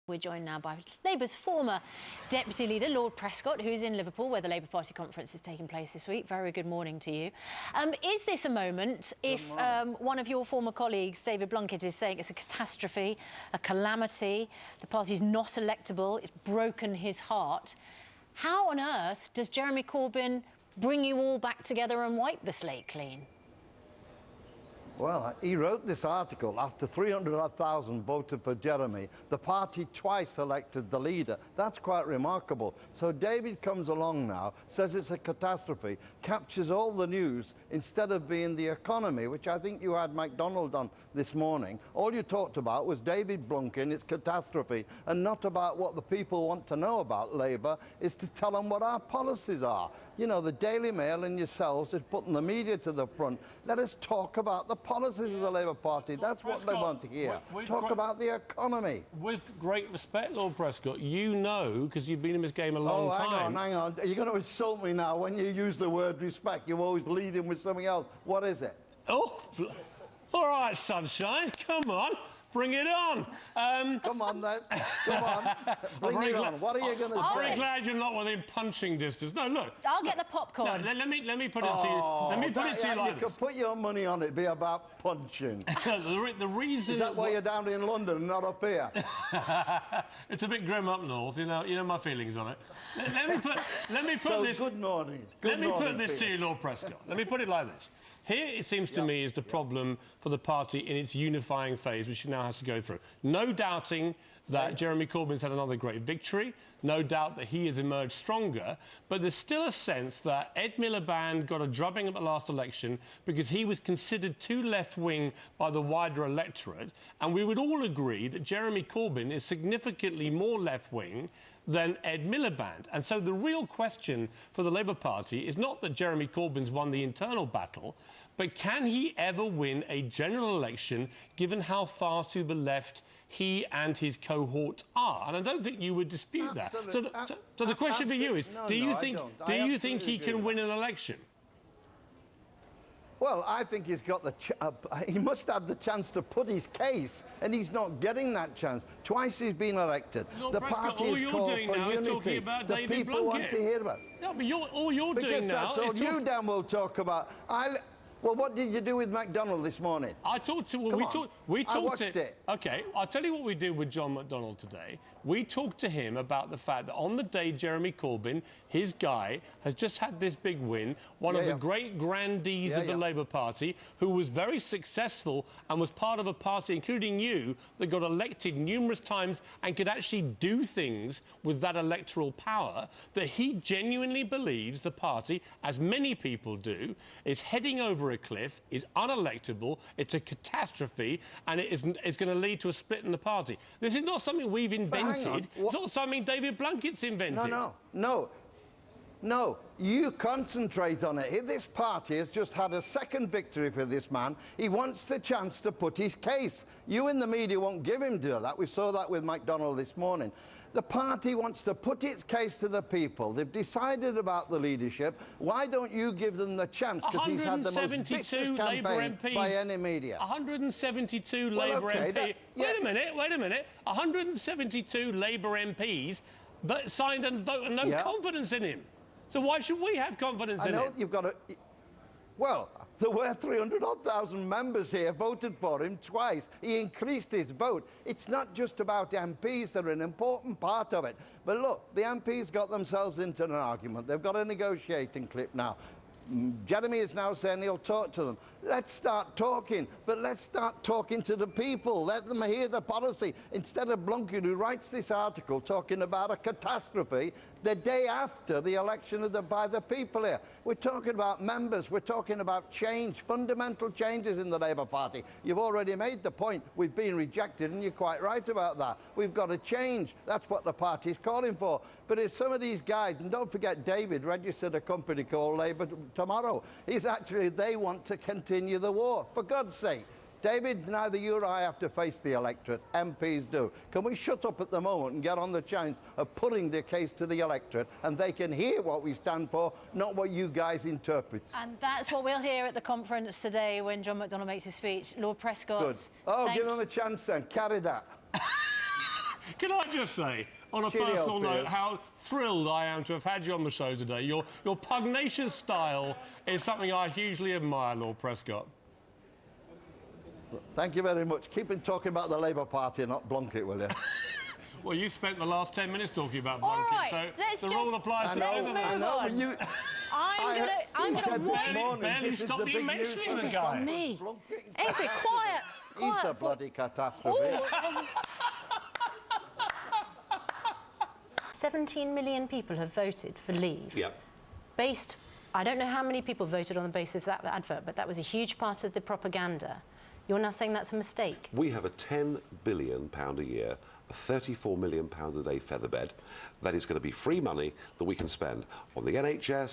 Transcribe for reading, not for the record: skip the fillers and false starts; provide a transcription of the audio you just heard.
We're joined now by Labour's former Deputy Leader, Lord Prescott, who's in Liverpool, where the Labour Party conference is taking place this week. Very good morning to you. Is this a moment if one of your former colleagues, David Blunkett, is saying it's a catastrophe, a calamity, the party's not electable, it's broken his heart? How on earth does Jeremy Corbyn bring you all back together and wipe the slate clean? Well, he wrote this article after 300,000 voted for Jeremy. The party twice elected the leader. That's quite remarkable. So David comes along now, says it's a catastrophe, captures all the news instead of being the economy, which I think you had MacDonald on this morning. All you talked about was David Blunkett, it's catastrophe, and not about what the people want to know about Labour, is to tell them what our policies are. You know, the Daily Mail and yourselves is putting the media to the front. Let us talk about the policies of the Labour Party. That's what they want to hear. Talk about the economy. With great respect, Lord Prescott, you know, because you've been in this game a long time. Hang on. You're going to insult me now when you use the word respect. You always lead in with something else. What is it? Oh, all right, sunshine, come on. Bring it on. Come on, then. Come on. Bring it on. What are you going to say? I'm very glad you're not within punching distance. No, look. I'll get the popcorn. No, let me put it to you. Let me put it to you like this. You could put your money on it. Be about punching. The reason is that why you're down in London and not up here? It's a bit grim up north. You know my feelings on it. Let me put this. Good morning. Let me put this to you, Lord Prescott. Let me put it like this. Here, it seems to me, is the problem for the party in its unifying phase, which it now has to go through. No doubting that Jeremy Corbyn's had another great victory. No doubt that he has emerged stronger. But there's still a sense that Ed Miliband got a drubbing at the last election because he was considered too left-wing by the wider electorate. And we would all agree that Jeremy Corbyn is significantly more left-wing than Ed Miliband. And so the real question for the Labour Party is not that Jeremy Corbyn's won the internal battle, but can he ever win a general election given how far to the left he and his cohort are? And I don't think you would dispute that. So the question for you is, do you think he can win an election? Well, I think he's got he must have the chance to put his case, and he's not getting that chance. Twice he's been elected. Lord the Prescott, party all is you're called doing for now unity. is talking about the David people Blunkett. Want to hear about. No, but all you're doing now is talk... you damn well talk about. Well, what did you do with MacDonald this morning? I talked to... Well, we talked I watched it. OK, I'll tell you what we did with John McDonnell today. We talked to him about the fact that on the day Jeremy Corbyn, his guy, has just had this big win, one of the great grandees of the Labour Party, who was very successful and was part of a party, including you, that got elected numerous times and could actually do things with that electoral power, that he genuinely believes the party, as many people do, is heading over a cliff, is unelectable, it's a catastrophe, and it's going to lead to a split in the party. This is not something we've invented. It's not something David Blunkett's invented. No, you concentrate on it. This party has just had a second victory for this man. He wants the chance to put his case. You in the media won't give him that. We saw that with MacDonald this morning. The party wants to put its case to the people. They've decided about the leadership. Why don't you give them the chance? Because he's had the most vicious campaign by any media. 172 Labour MPs. Wait a minute. 172 Labour MPs that signed and voted no confidence in him. So why should we have confidence in him? I know you've got to... Well, there were 300,000 members here voted for him twice. He increased his vote. It's not just about MPs. They're an important part of it. But look, the MPs got themselves into an argument. They've got a negotiating clip now. Jeremy is now saying he'll talk to them. Let's start talking, but let's start talking to the people. Let them hear the policy. Instead of Blunkett, who writes this article talking about a catastrophe the day after the election by the people here. We're talking about members. We're talking about change, fundamental changes in the Labour Party. You've already made the point. We've been rejected, and you're quite right about that. We've got to change. That's what the party's calling for. But if some of these guys, and don't forget David registered a company called Labour tomorrow. They want to continue the war. For God's sake, David, neither you or I have to face the electorate. MPs do. Can we shut up at the moment and get on the chance of putting the case to the electorate, and they can hear what we stand for, not what you guys interpret? And that's what we'll hear at the conference today when John McDonnell makes his speech. Lord Prescott. Good. Oh, give him a chance then. Carry that. Can I just say, on a Cheerio, personal note, Piers. how thrilled I am to have had you on the show today. Your pugnacious style is something I hugely admire, Lord Prescott. Thank you very much. Keep on talking about the Labour Party, not Blunkett, will you? Well, you spent the last 10 minutes talking about All Blunkett, right, so the rule applies to let's both of move us. I know, on. you- I'm he said gonna this wipe. morning, Barely this is stopped the you big news mentioning for the the guy. country. Me. Blunkett. Every quiet. He's the quiet bloody catastrophe. Ooh. 17 million people have voted for Leave. Yep. Based, I don't know how many people voted on the basis of that advert, but that was a huge part of the propaganda. You're now saying that's a mistake? We have a £10 billion a year, a £34 million a day featherbed. That is going to be free money that we can spend on the NHS,